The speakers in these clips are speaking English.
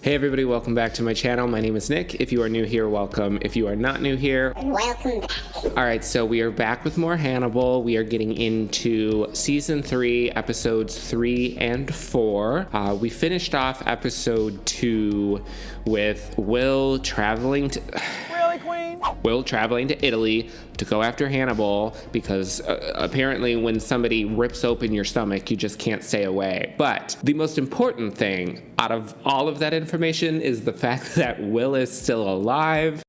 Hey everybody, welcome back to my channel. My name is Nick. If you are new here, welcome. If you are not new here, welcome back. Alright, so we are back with more Hannibal. We are getting into Season 3, Episodes 3 and 4. We finished off Episode 2 with Will traveling to... Will traveling to Italy to go after Hannibal because apparently when somebody rips open your stomach, you just can't stay away. But the most important thing out of all of that information is the fact that Will is still alive.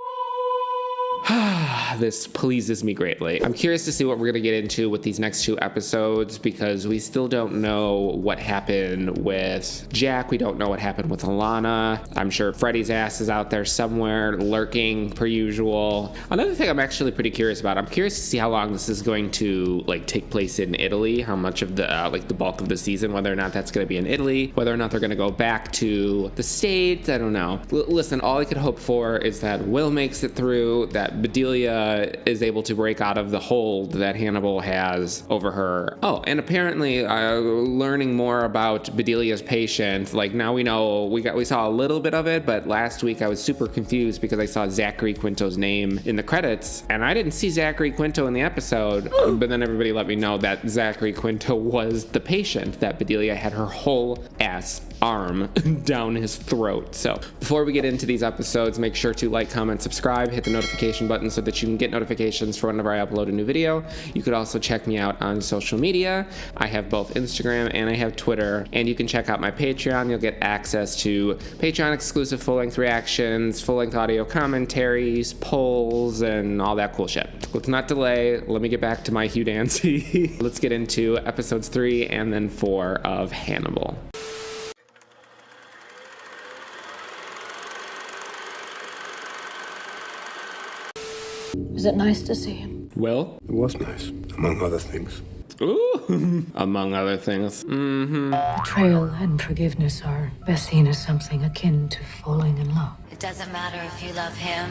This pleases me greatly. I'm curious to see what we're going to get into with these next two episodes because we still don't know what happened with Jack. We don't know what happened with Alana. I'm sure Freddy's ass is out there somewhere lurking per usual. Another thing I'm actually pretty curious about, I'm curious to see how long this is going to take place in Italy, how much of the the bulk of the season, whether or not that's going to be in Italy, whether or not they're going to go back to the States. I don't know. Listen, all I could hope for is that Will makes it through, that Bedelia is able to break out of the hold that Hannibal has over her. Oh, and apparently learning more about Bedelia's patient. Now we know, we saw a little bit of it, but last week I was super confused because I saw Zachary Quinto's name in the credits and I didn't see Zachary Quinto in the episode. But then everybody let me know that Zachary Quinto was the patient that Bedelia had her whole ass arm down his throat. So before we get into these episodes, make sure to like, comment, subscribe, hit the notification button so that you can get notifications for whenever I upload a new video. You could also check me out on social media. I have both Instagram and I have Twitter, and you can check out my Patreon. You'll get access to Patreon exclusive full-length reactions, full-length audio commentaries, polls, and all that cool shit. Let's not delay. Let me get back to my Hugh Dancy. Let's get into episodes 3 and then 4 of Hannibal. Was it nice to see him? Will? It was nice, among other things. Ooh, among other things. Betrayal and forgiveness are best seen as something akin to falling in love. It doesn't matter if you love him.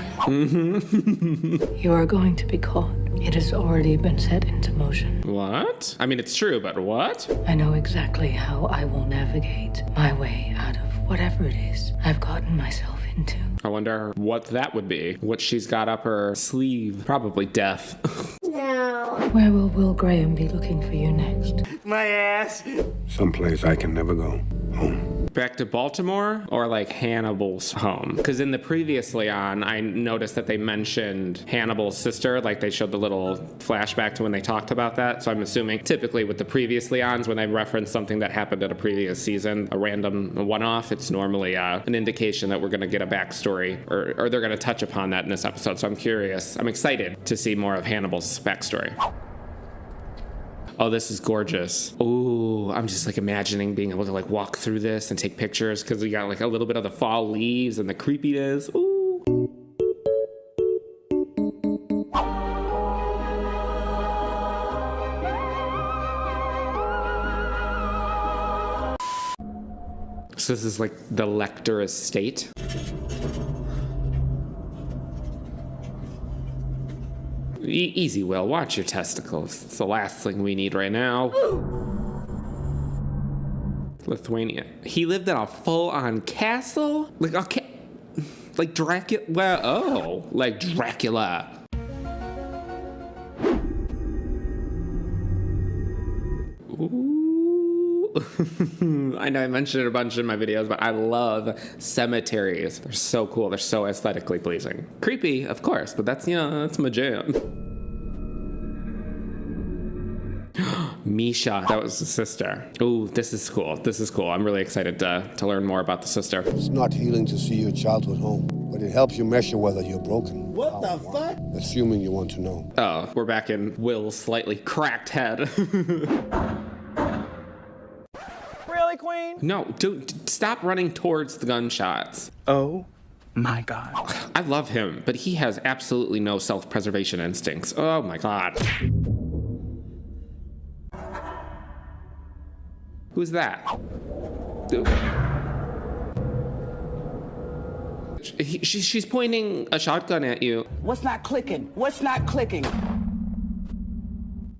You are going to be caught. It has already been set into motion. What? I mean, it's true, but what? I know exactly how I will navigate my way out of whatever it is I've gotten myself into. I wonder what that would be. What she's got up her sleeve. Probably death. No. Where will Will Graham be looking for you next? My ass. Someplace I can never go. Home. Back to Baltimore or Hannibal's home? Because in the previously on, I noticed that they mentioned Hannibal's sister. They showed the little flashback to when they talked about that. So I'm assuming typically with the previously ons, when they reference something that happened in a previous season, a random one-off, it's normally an indication that we're going to get a backstory or they're going to touch upon that in this episode. So I'm curious. I'm excited to see more of Hannibal's backstory. Oh, this is gorgeous. Ooh, I'm just imagining being able to walk through this and take pictures because we got a little bit of the fall leaves and the creepiness. Ooh. So this is the Lector estate. Easy, Will. Watch your testicles. It's the last thing we need right now. Lithuania. He lived in a full-on castle? Like Dracula? Well, oh, like Dracula. Ooh. I know I mentioned it a bunch in my videos, but I love cemeteries. They're so cool. They're so aesthetically pleasing. Creepy, of course, but that's my jam. Misha, that was the sister. Ooh, this is cool. This is cool. I'm really excited to learn more about the sister. It's not healing to see your childhood home, but it helps you measure whether you're broken. What the fuck? Assuming you want to know. Oh, we're back in Will's slightly cracked head. Really, Queen? No, dude, stop running towards the gunshots. Oh my God. I love him, but he has absolutely no self-preservation instincts. Oh my God. Who's that? She's pointing a shotgun at you. What's not clicking? What's not clicking? I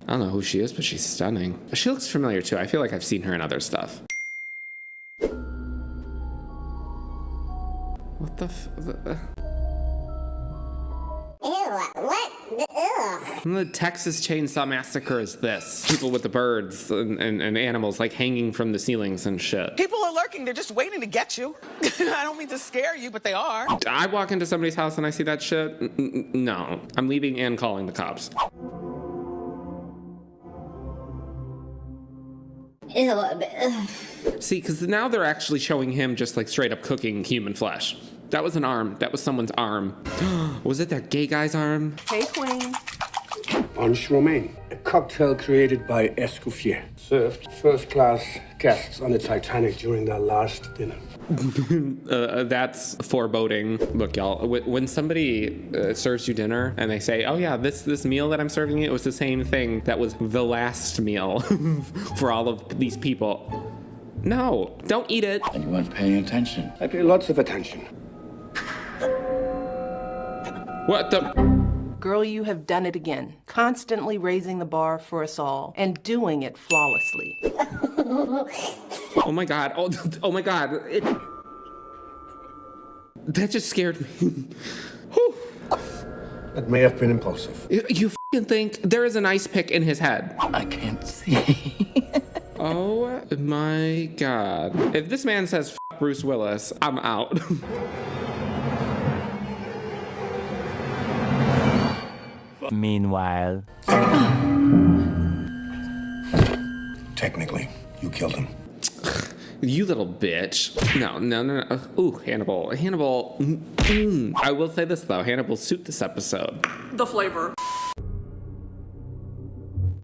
don't know who she is, but she's stunning. She looks familiar too. I feel like I've seen her in other stuff. What the Ew, what? Ugh. The Texas Chainsaw Massacre is this. People with the birds and animals like hanging from the ceilings and shit. People are lurking. They're just waiting to get you. I don't mean to scare you, but they are. I walk into somebody's house and I see that shit. No, I'm leaving and calling the cops. Ew, ugh. See, because now they're actually showing him just like straight up cooking human flesh. That was an arm. That was someone's arm. Was it that gay guy's arm? Hey, Queen. Punch Romaine, a cocktail created by Escoffier. Served first-class guests on the Titanic during their last dinner. That's foreboding. Look, y'all, when somebody serves you dinner and they say, oh yeah, this meal that I'm serving you, it was the same thing that was the last meal for all of these people. No, don't eat it. And you weren't paying attention. I pay lots of attention. What the? Girl, you have done it again. Constantly raising the bar for us all and doing it flawlessly. Oh my god. Oh my god. That just scared me. It may have been impulsive. You f***ing think there is an ice pick in his head? I can't see. Oh my god. If this man says F Bruce Willis, I'm out. Meanwhile. Technically, you killed him. You little bitch. No. Ooh, Hannibal. I will say this though. Hannibal suit this episode. The flavor.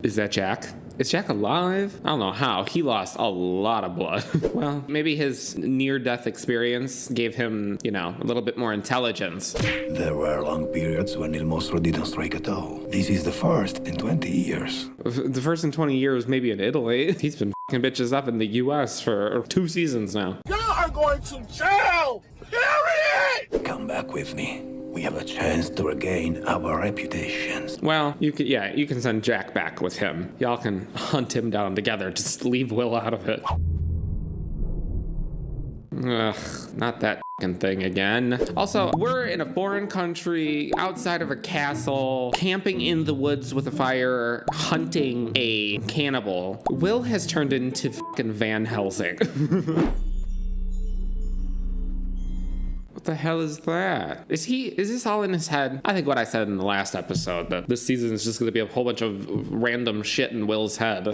Is that Jack? Is Jack alive? I don't know how. He lost a lot of blood. Well, maybe his near-death experience gave him, a little bit more intelligence. There were long periods when Il Mostro didn't strike at all. This is the first in 20 years. The first in 20 years, maybe in Italy. He's been f***ing bitches up in the U.S. for 2 seasons now. Y'all are going to jail! Period! Come back with me. We have a chance to regain our reputations. Well, you can send Jack back with him. Y'all can hunt him down together. Just leave Will out of it. Ugh, not that f***ing thing again. Also, we're in a foreign country, outside of a castle, camping in the woods with a fire, hunting a cannibal. Will has turned into f***ing Van Helsing. What the hell is that? Is this all in his head? I think what I said in the last episode, that this season is just gonna be a whole bunch of random shit in Will's head.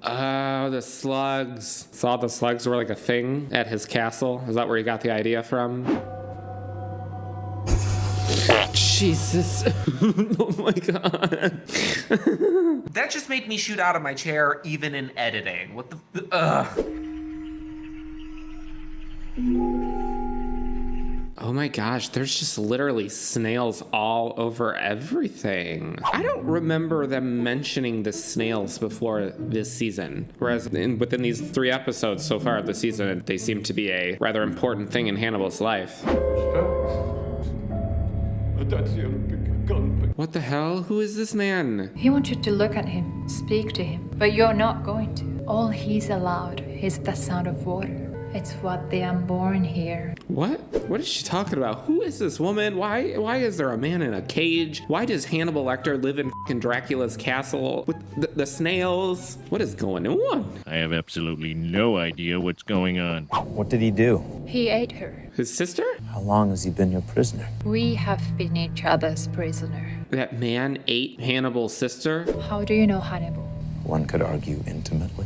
Oh, the slugs. Saw the slugs were like a thing at his castle. Is that where he got the idea from? Jesus. Oh my god. That just made me shoot out of my chair even in editing. What the... Ugh. Oh my gosh, there's just literally snails all over everything. I don't remember them mentioning the snails before this season. Whereas within these 3 episodes so far of the season, they seem to be a rather important thing in Hannibal's life. What the hell? Who is this man? He wants you to look at him, speak to him, but you're not going to. All he's allowed is the sound of water. It's what the unborn hear. What? What is she talking about? Who is this woman? Why is there a man in a cage? Why does Hannibal Lecter live in f***ing Dracula's castle with the snails? What is going on? I have absolutely no idea what's going on. What did he do? He ate her. His sister? How long has he been your prisoner? We have been each other's prisoner. That man ate Hannibal's sister? How do you know Hannibal? One could argue intimately.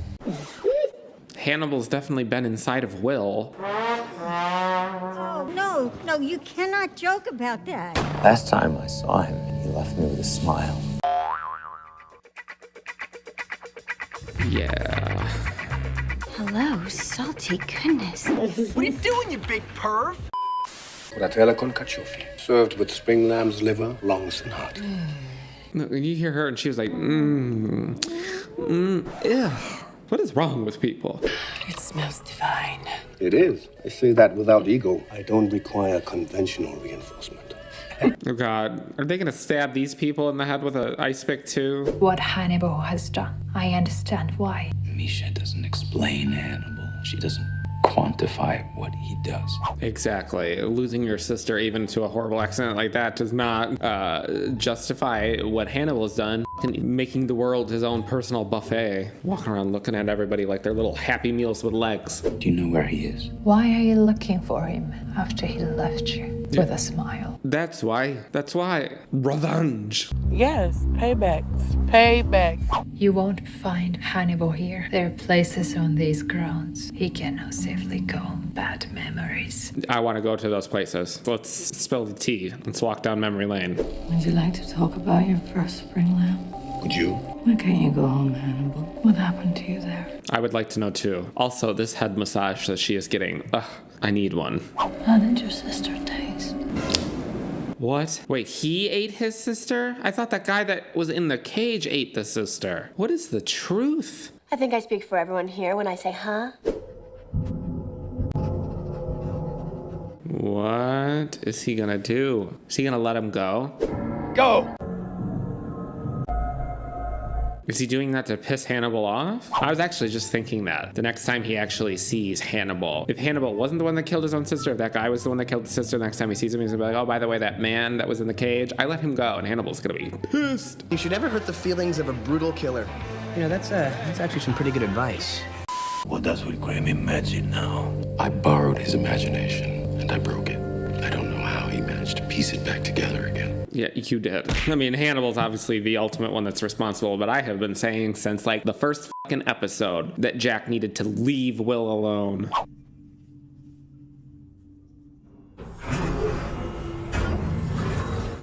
Hannibal's definitely been inside of Will. Oh, no, you cannot joke about that. Last time I saw him, he left me with a smile. Yeah. Hello, salty goodness. What are you doing, you big perv? Fratella con caciufi. Served with spring lamb's liver, lungs, and heart. No, you hear her and she was like, ew. What is wrong with people? It smells divine. It is. I say that without ego. I don't require conventional reinforcement. Oh god, are they gonna stab these people in the head with an ice pick too? What Hannibal has done, I understand why. Misha doesn't explain Hannibal. She doesn't quantify quantify what he does. Exactly. Losing your sister even to a horrible accident like that does not justify what Hannibal has done. Making the world his own personal buffet. Walking around looking at everybody like they're little Happy Meals with legs. Do you know where he is? Why are you looking for him after he left you with a smile? That's why. Revenge. Yes, payback. You won't find Hannibal here. There are places on these grounds he cannot safely go. Bad memories. I want to go to those places. Let's spill the tea. Let's walk down memory lane. Would you like to talk about your first spring lamb? Would you? Why can't you go home, Hannibal? What happened to you there? I would like to know too. Also, this head massage that she is getting. I need one. How did your sister taste? What? Wait, he ate his sister? I thought that guy that was in the cage ate the sister. What is the truth? I think I speak for everyone here when I say, huh? What is he gonna do? Is he gonna let him go? Go! Is he doing that to piss Hannibal off? I was actually just thinking that the next time he actually sees Hannibal, if Hannibal wasn't the one that killed his own sister, if that guy was the one that killed the sister, the next time he sees him, he's gonna be like, oh, by the way, that man that was in the cage, I let him go, and Hannibal's gonna be pissed. You should never hurt the feelings of a brutal killer. You know, that's actually some pretty good advice. What does what Graham imagine now? I borrowed his imagination, and I broke it. I don't know how he managed to piece it back together again. Yeah, you did. I mean, Hannibal's obviously the ultimate one that's responsible, but I have been saying since like the first fucking episode that Jack needed to leave Will alone.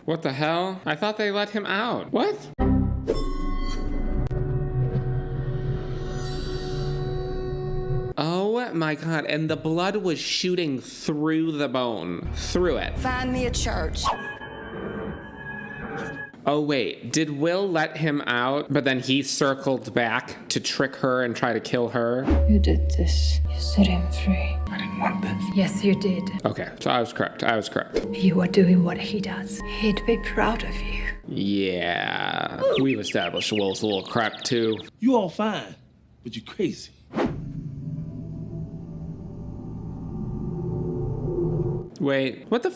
What the hell? I thought they let him out. What? Oh my god, and the blood was shooting through the bone. Through it. Find me a church. Oh wait, did Will let him out, but then he circled back to trick her and try to kill her? You did this. You set him free. I didn't want this. Yes, you did. Okay, so I was correct. You are doing what he does. He'd be proud of you. Yeah, we've established Will's a little crap too. You all fine, but you crazy. Wait, what the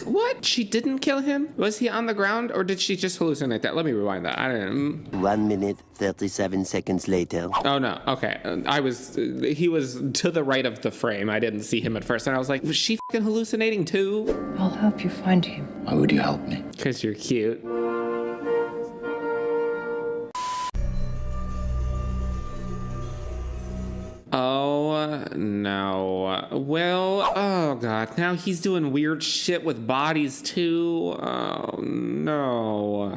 What? She didn't kill him? Was he on the ground or did she just hallucinate that? Let me rewind that. I don't know. 1 minute, 37 seconds later. Oh no, okay. He was to the right of the frame. I didn't see him at first and I was like, was she fucking hallucinating too? I'll help you find him. Why would you help me? Because you're cute. Oh, no. Well, oh god, now he's doing weird shit with bodies too. Oh, no.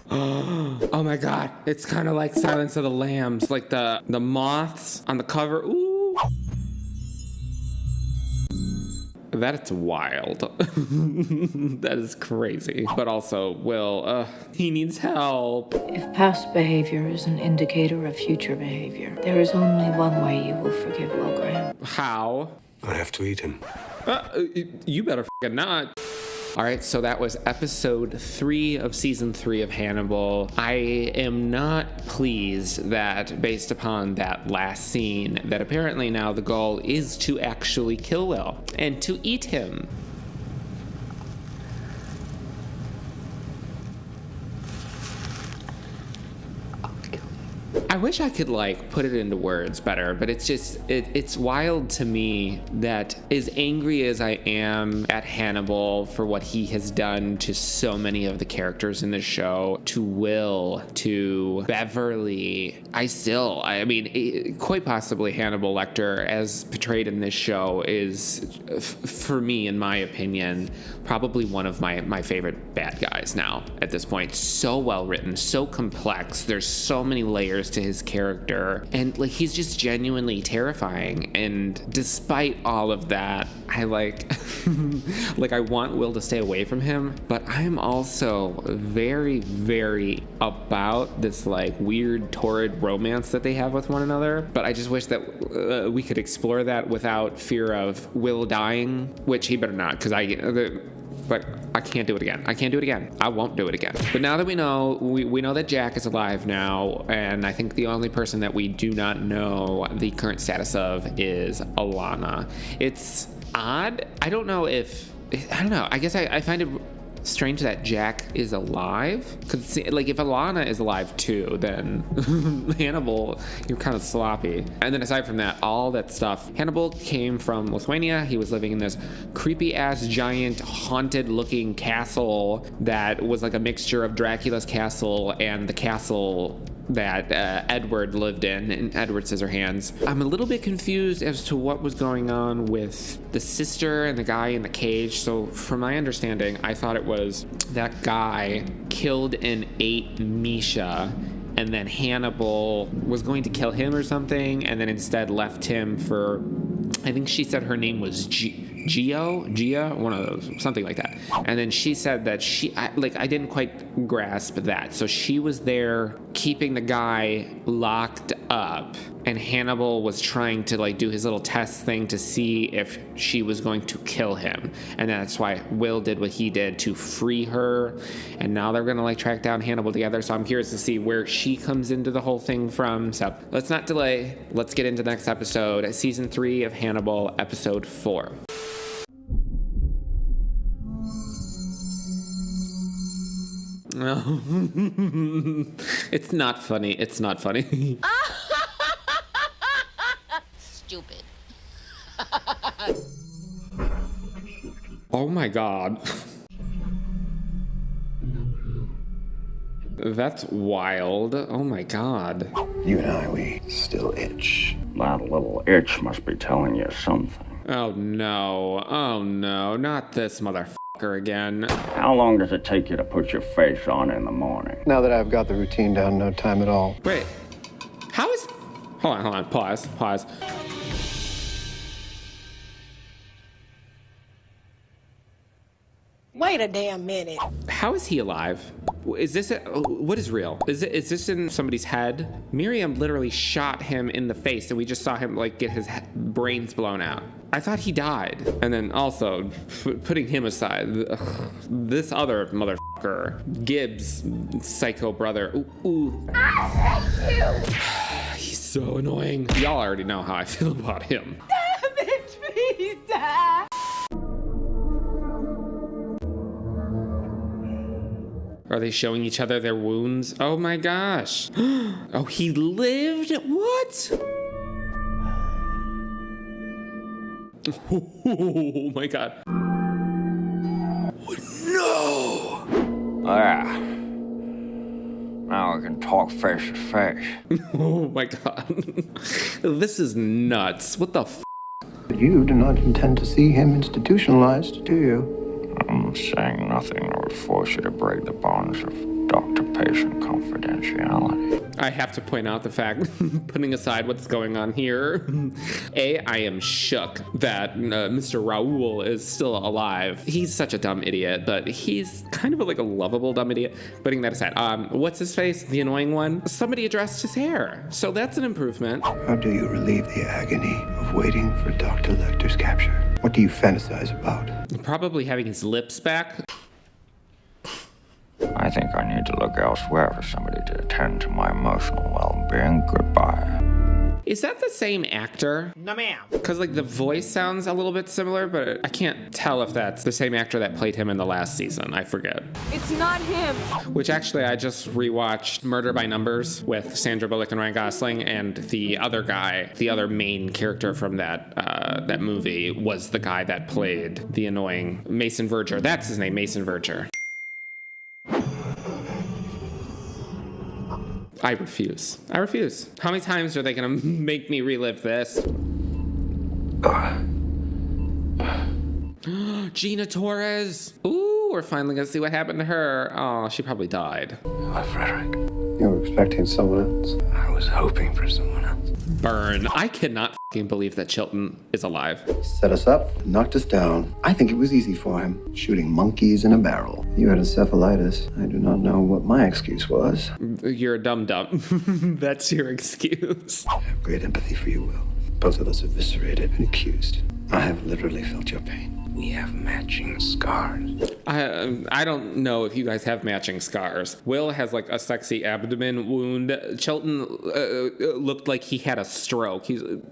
Oh my god, it's kind of like Silence of the Lambs, like the moths on the cover. Ooh. That's wild. That is crazy. But also, Will, he needs help. If past behavior is an indicator of future behavior, there is only one way you will forgive Will Graham. How? I have to eat him. You better fucking not. All right, so that was episode 3 of season 3 of Hannibal. I am not pleased that based upon that last scene, that apparently now the goal is to actually kill Will and to eat him. I wish I could put it into words better, but it's just, it's wild to me that as angry as I am at Hannibal for what he has done to so many of the characters in the show, to Will, to Beverly, I mean, quite possibly Hannibal Lecter as portrayed in this show is, for me, in my opinion, probably one of my favorite bad guys now at this point. So well written, so complex. There's so many layers to his character, and he's just genuinely terrifying. And despite all of that, I I want Will to stay away from him, but I'm also very, very about this weird, torrid romance that they have with one another. But I just wish that we could explore that without fear of Will dying, which he better not, because but I can't do it again. I can't do it again. I won't do it again. But now that we know that Jack is alive now, and I think the only person that we do not know the current status of is Alana. It's odd. I don't know. I guess I find it strange that Jack is alive, because like if Alana is alive too, then Hannibal, you're kind of sloppy. And then aside from that, all that stuff, Hannibal came from Lithuania. He was living in this creepy ass giant haunted looking castle that was like a mixture of Dracula's castle and the castle that Edward lived in Edward Scissorhands. I'm a little bit confused as to what was going on with the sister and the guy in the cage. So from my understanding, I thought it was that guy killed and ate Misha, and then Hannibal was going to kill him or something, and then instead left him for, I think she said her name was Gia, one of those, something like that. And then she said that I didn't quite grasp that. So she was there keeping the guy locked up, and Hannibal was trying to like do his little test thing to see if she was going to kill him. And that's why Will did what he did to free her. And now they're gonna like track down Hannibal together. So I'm curious to see where she comes into the whole thing from. So let's not delay. Let's get into the next episode, season 3 of Hannibal, episode 4. It's not funny. It's not funny. Stupid. Oh my god. That's wild. Oh my god. You and I, we still itch. That little itch must be telling you something. Oh no. Oh no. Not this motherfucker again. How long does it take you to put your face on in the morning? Now that I've got the routine down, no time at all. Wait. How is... Hold on. Pause. Wait a damn minute. How is he alive? Is this what is real? Is this in somebody's head? Miriam literally shot him in the face, and we just saw him like get his brains blown out. I thought he died. And then also, putting him aside, this other motherfucker, Gibbs' psycho brother. Ooh. I hate you. He's so annoying. Y'all already know how I feel about him. Damn it, please die. Are they showing each other their wounds? Oh my gosh. Oh, he lived? What? Oh my god. No! Ah. Now we can talk face to face. Oh my god. This is nuts. What the f? You do not intend to see him institutionalized, do you? I'm saying nothing that would force you to break the bonds of doctor-patient confidentiality. I have to point out the fact, putting aside what's going on here, I am shook that Mr. Raoul is still alive. He's such a dumb idiot, but he's kind of like a lovable dumb idiot. Putting that aside, what's his face? The annoying one? Somebody addressed his hair, so that's an improvement. How do you relieve the agony of waiting for Dr. Lecter's capture? What do you fantasize about? Probably having his lips back. I think I need to look elsewhere for somebody to attend to my emotional well-being. Goodbye. Is that the same actor? No, ma'am. Because like the voice sounds a little bit similar, but I can't tell if that's the same actor that played him in the last season. I forget. It's not him. Which actually, I just rewatched Murder by Numbers with Sandra Bullock and Ryan Gosling, and the other guy, the other main character from that movie was the guy that played the annoying Mason Verger. That's his name, Mason Verger. I refuse. How many times are they gonna make me relive this? Gina Torres. Ooh, we're finally gonna see what happened to her. Oh, she probably died. Hi, Frederick. You were expecting someone else? I was hoping for someone else. Burn. I cannot fucking believe that Chilton is alive. Set us up, knocked us down. I think it was easy for him, shooting monkeys in a barrel. You had encephalitis. I do not know what my excuse was. You're a dum-dum. That's your excuse. I have great empathy for you, Will. Both of us eviscerated and accused. I have literally felt your pain. We have matching scars. I don't know if you guys have matching scars. Will has like a sexy abdomen wound. Chilton looked like he had a stroke. He's... Winston!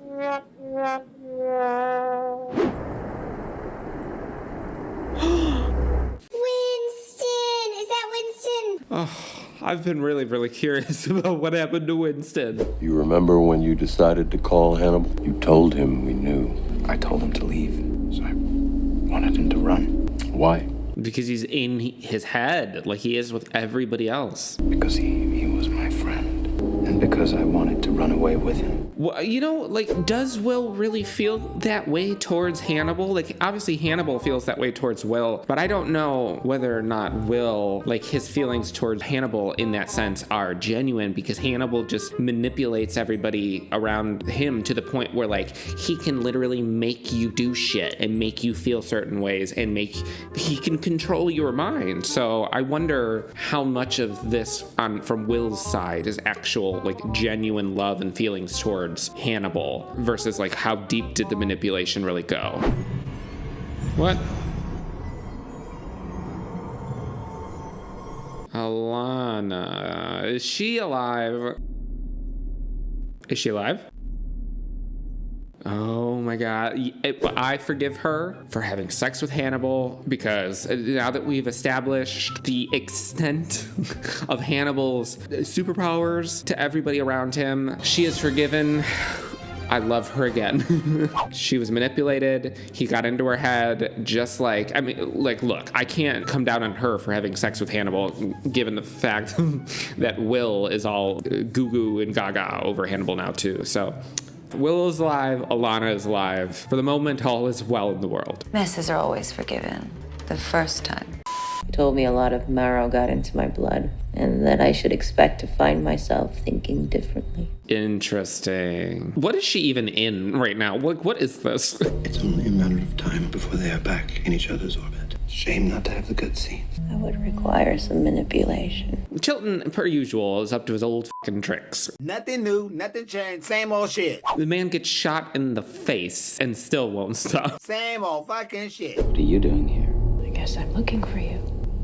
Is that Winston? Oh, I've been really, really curious about what happened to Winston. You remember when you decided to call Hannibal? You told him we knew. I told him to leave, so I wanted him to run. Why? Because he's in his head, like he is with everybody else. Because he was my friend. And because I wanted to run away with him. Well, you know, like, does Will really feel that way towards Hannibal? Like, obviously Hannibal feels that way towards Will, but I don't know whether or not Will, like, his feelings towards Hannibal in that sense are genuine, because Hannibal just manipulates everybody around him to the point where, like, he can literally make you do shit and make you feel certain ways and he can control your mind. So I wonder how much of this from Will's side is actual, like, genuine love and feelings towards Hannibal versus, like, how deep did the manipulation really go? What? Alana. Is she alive? Is she alive? Oh my God. I forgive her for having sex with Hannibal, because now that we've established the extent of Hannibal's superpowers to everybody around him, she is forgiven. I love her again. She was manipulated. He got into her head, just like, I mean, like, look, I can't come down on her for having sex with Hannibal, given the fact that Will is all goo-goo and gaga over Hannibal now too. So Will is alive, Alana is alive. For the moment, all is well in the world. Messes are always forgiven. The first time. He told me a lot of marrow got into my blood, and that I should expect to find myself thinking differently. Interesting. What is she even in right now? What is this? It's only a matter of time before they are back in each other's orbit. Shame not to have the good scenes. That would require some manipulation. Chilton, per usual, is up to his old fucking tricks. Nothing new, nothing changed, same old shit. The man gets shot in the face and still won't stop. Same old fucking shit. What are you doing here? I guess I'm looking for you.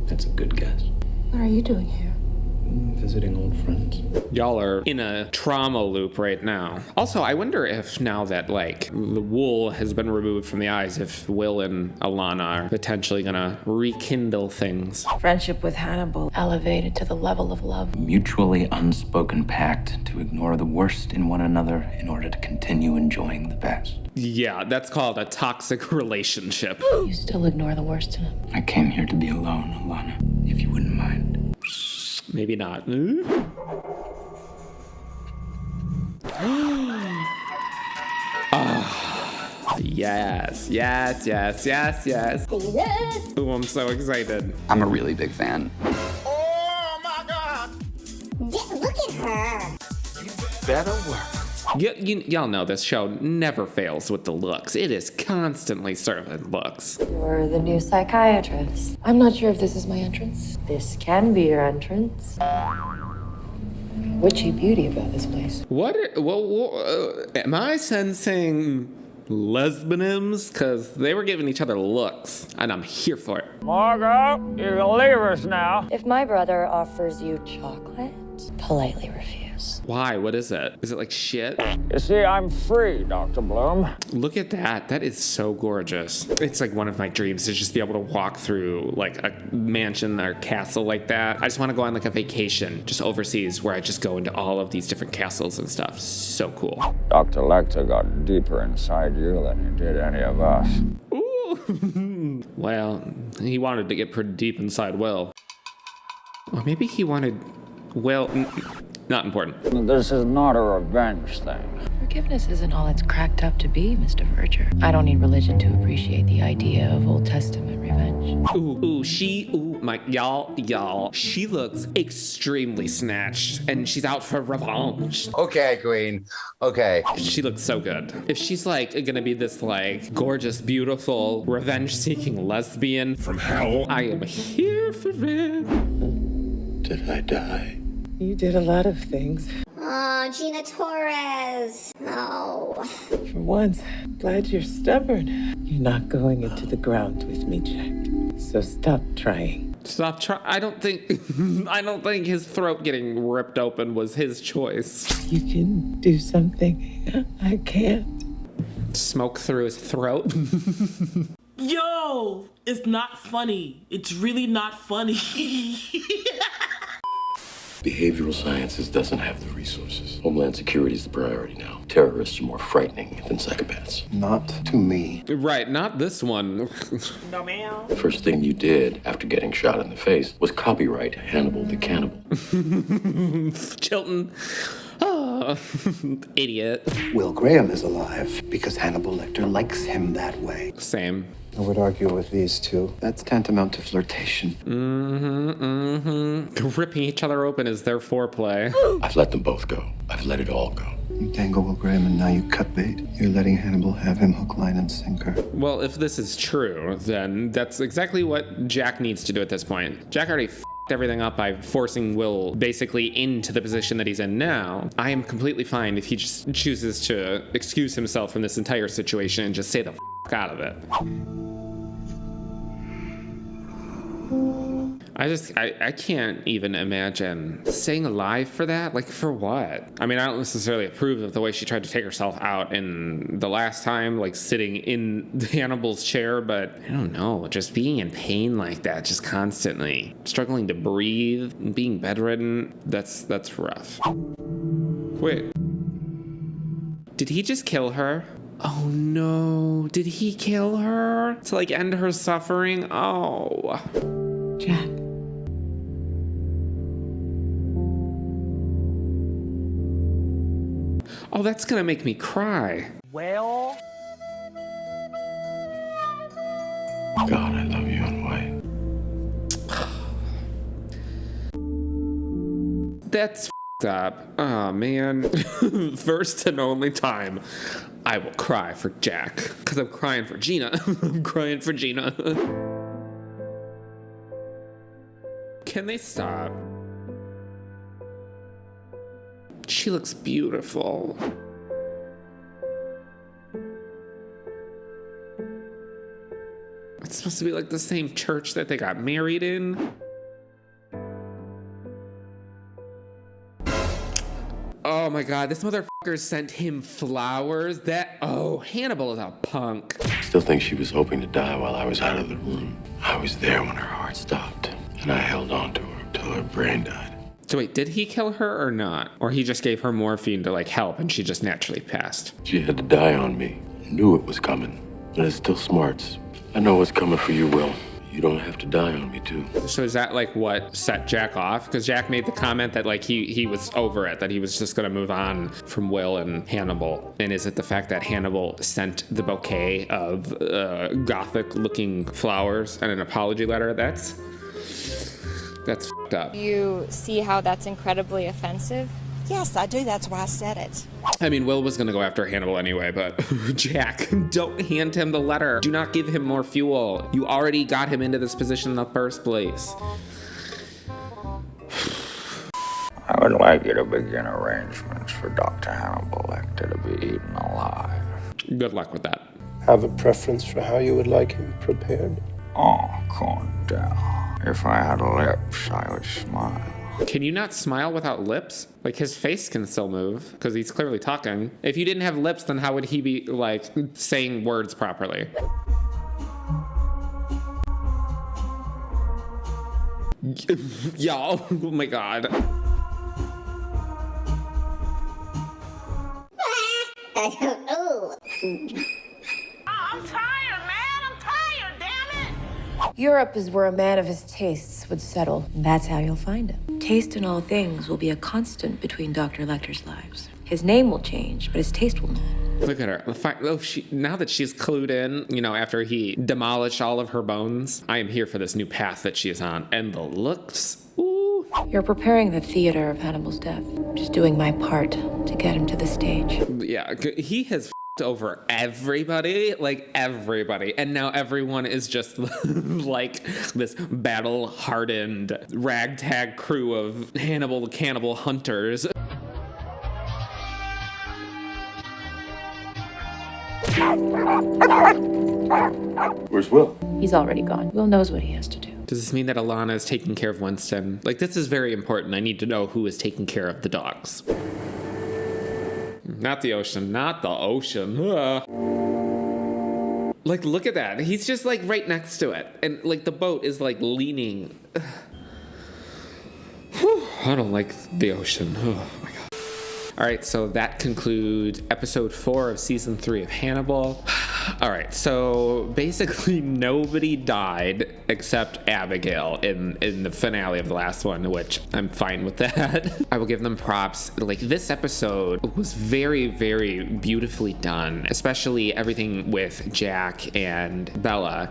That's a good guess. What are you doing here? Visiting old friends. Y'all are in a trauma loop right now. Also, I wonder if now that, like, the wool has been removed from the eyes, if Will and Alana are potentially gonna rekindle things. Friendship with Hannibal elevated to the level of love. Mutually unspoken pact to ignore the worst in one another in order to continue enjoying the best. Yeah, that's called a toxic relationship. You still ignore the worst in him. I came here to be alone, Alana, if you wouldn't mind. Maybe not. Yes. Oh, I'm so excited. I'm a really big fan. Oh my God! Look at her. Better work. Y'all know this show never fails with the looks. It is constantly serving looks. You're the new psychiatrist. I'm not sure if this is my entrance. This can be your entrance. Witchy beauty about this place. What am I sensing lesbianisms? Because they were giving each other looks, and I'm here for it. Margot, you can leave us now. If my brother offers you chocolate, politely refuse. Why? What is it? Is it like shit? You see, I'm free, Dr. Bloom. Look at that. That is so gorgeous. It's like one of my dreams to just be able to walk through like a mansion or castle like that. I just want to go on like a vacation just overseas where I just go into all of these different castles and stuff. So cool. Dr. Lector got deeper inside you than he did any of us. Ooh. Well, he wanted to get pretty deep inside Will. Or maybe he wanted Will... Not important. This is not a revenge thing. Forgiveness isn't all it's cracked up to be, Mr. Verger. I don't need religion to appreciate the idea of Old Testament revenge. Y'all, she looks extremely snatched, and she's out for revenge. Okay, Queen. Okay. She looks so good. If she's like gonna be this like gorgeous, beautiful, revenge-seeking lesbian from hell, I am here for it. Did I die? You did a lot of things. Oh, on Gina Torres. Oh. For once, glad you're stubborn. You're not going into the ground with me, Jack. So stop trying. Stop trying. I don't think his throat getting ripped open was his choice. You can do something I can't. Smoke through his throat. Yo, it's not funny. It's really not funny. Behavioral sciences doesn't have the resources. Homeland security is the priority now. Terrorists are more frightening than psychopaths. Not to me. Right, not this one. No, ma'am. The first thing you did after getting shot in the face was copyright Hannibal the Cannibal. Chilton. Oh, idiot. Will Graham is alive because Hannibal Lecter likes him that way. Same. I would argue with these two. That's tantamount to flirtation. Ripping each other open is their foreplay. I've let them both go. I've let it all go. You tangle Will Graham and now you cut bait. You're letting Hannibal have him hook, line, and sinker. Well, if this is true, then that's exactly what Jack needs to do at this point. Jack already everything up by forcing Will basically into the position that he's in now. I am completely fine if he just chooses to excuse himself from this entire situation and just say the out of it. I can't even imagine staying alive for that. Like, for what? I mean, I don't necessarily approve of the way she tried to take herself out in the last time, like sitting in Hannibal's chair, but I don't know, just being in pain like that, just constantly struggling to breathe, being bedridden, that's rough. Wait. Did he just kill her? Oh no, did he kill her? To like end her suffering? Oh. Jack. Oh, that's gonna make me cry. Well. God, I love you in white. That's up. Oh man. First and only time I will cry for Jack. Because I'm crying for Gina. I'm crying for Gina. Can they stop? She looks beautiful. It's supposed to be like the same church that they got married in. Oh my god, this motherfucker sent him flowers. Hannibal is a punk. I still think she was hoping to die while I was out of the room. I was there when her heart stopped, and I held on to her till her brain died. So wait, did he kill her or not? Or he just gave her morphine to like help and she just naturally passed? She had to die on me. Knew it was coming. And it still smarts. I know what's coming for you, Will. You don't have to die on me, too. So is that like what set Jack off? Because Jack made the comment that like he was over it, that he was just gonna move on from Will and Hannibal. And is it the fact that Hannibal sent the bouquet of gothic-looking flowers and an apology letter? That's f***ed up. You see how that's incredibly offensive? Yes, I do. That's why I said it. I mean, Will was gonna go after Hannibal anyway, but Jack, don't hand him the letter. Do not give him more fuel. You already got him into this position in the first place. I would like you to begin arrangements for Dr. Hannibal Lecter to be eaten alive. Good luck with that. Have a preference for how you would like him prepared? Oh, calm down. If I had lips, I would smile. Can you not smile without lips? Like, his face can still move, because he's clearly talking. If you didn't have lips, then how would he be, like, saying words properly? Y'all, oh my god. I'm tired, man. I'm tired, damn it. Europe is where a man of his tastes would settle. And that's how you'll find him. Taste in all things will be a constant between Dr. Lecter's lives. His name will change, but his taste will not. Look at her. Now that she's clued in, you know, after he demolished all of her bones, I am here for this new path that she is on. And the looks, ooh. You're preparing the theater of Hannibal's death. Just doing my part to get him to the stage. Yeah, he has over everybody, like everybody. And now everyone is just like this battle-hardened ragtag crew of Hannibal the Cannibal hunters. Where's Will? He's already gone. Will knows what he has to do. Does this mean that Alana is taking care of Winston? Like, this is very important. I need to know who is taking care of the dogs. Not the ocean. Not the ocean. Like, look at that. He's just, like, right next to it. And, like, the boat is, like, leaning. I don't like the ocean. Oh, my God. All right, so that concludes episode 4 of season 3 of Hannibal. All right, so basically nobody died except Abigail in the finale of the last one, which I'm fine with that. I will give them props. Like, this episode was very, very beautifully done, especially everything with Jack and Bella.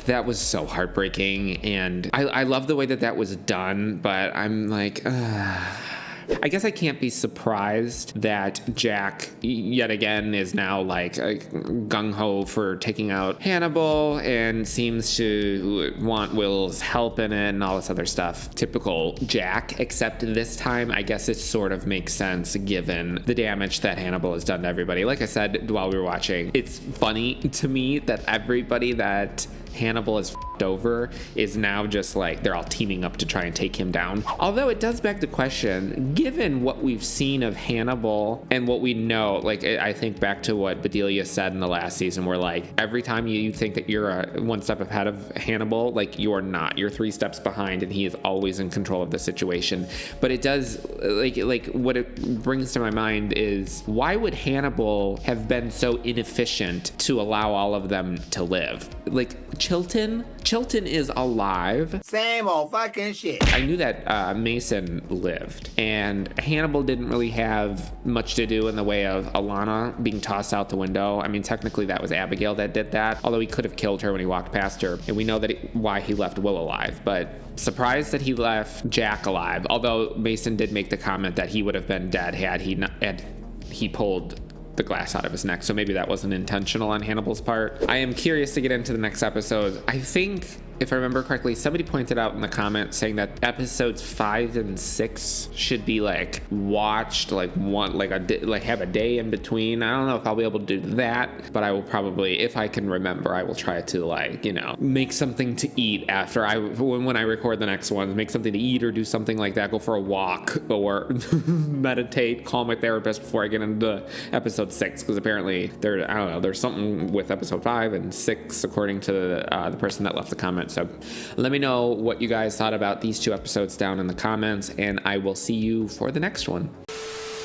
That was so heartbreaking, and I love the way that was done, but I'm like, I guess I can't be surprised that Jack, yet again, is now like gung-ho for taking out Hannibal and seems to want Will's help in it and all this other stuff. Typical Jack, except this time, I guess it sort of makes sense given the damage that Hannibal has done to everybody. Like I said while we were watching, it's funny to me that everybody that Hannibal is f***ed over is now just like they're all teaming up to try and take him down. Although it does beg the question, given what we've seen of Hannibal and what we know, like I think back to what Bedelia said in the last season, where like every time you think that you're one step ahead of Hannibal, like you're not. You're 3 steps behind, and he is always in control of the situation. But it does like what it brings to my mind is, why would Hannibal have been so inefficient to allow all of them to live? Like Chilton is alive. Same old fucking shit. I knew that Mason lived, and Hannibal didn't really have much to do in the way of Alana being tossed out the window. I mean, technically that was Abigail that did that, although he could have killed her when he walked past her, and we know that why he left Will alive. But surprised that he left Jack alive, although Mason did make the comment that he would have been dead had he pulled the glass out of his neck, so maybe that wasn't intentional on Hannibal's part. I am curious to get into the next episode. I think, if I remember correctly, somebody pointed out in the comments saying that episodes 5 and 6 should be like watched like one, like have a day in between. I don't know if I'll be able to do that, but I will probably, if I can remember, I will try to like, you know, make something to eat after when I record the next one, make something to eat or do something like that, go for a walk or meditate, call my therapist before I get into episode 6, because apparently there's something with episode 5 and 6 according to the person that left the comment. So let me know what you guys thought about these 2 episodes down in the comments, and I will see you for the next one.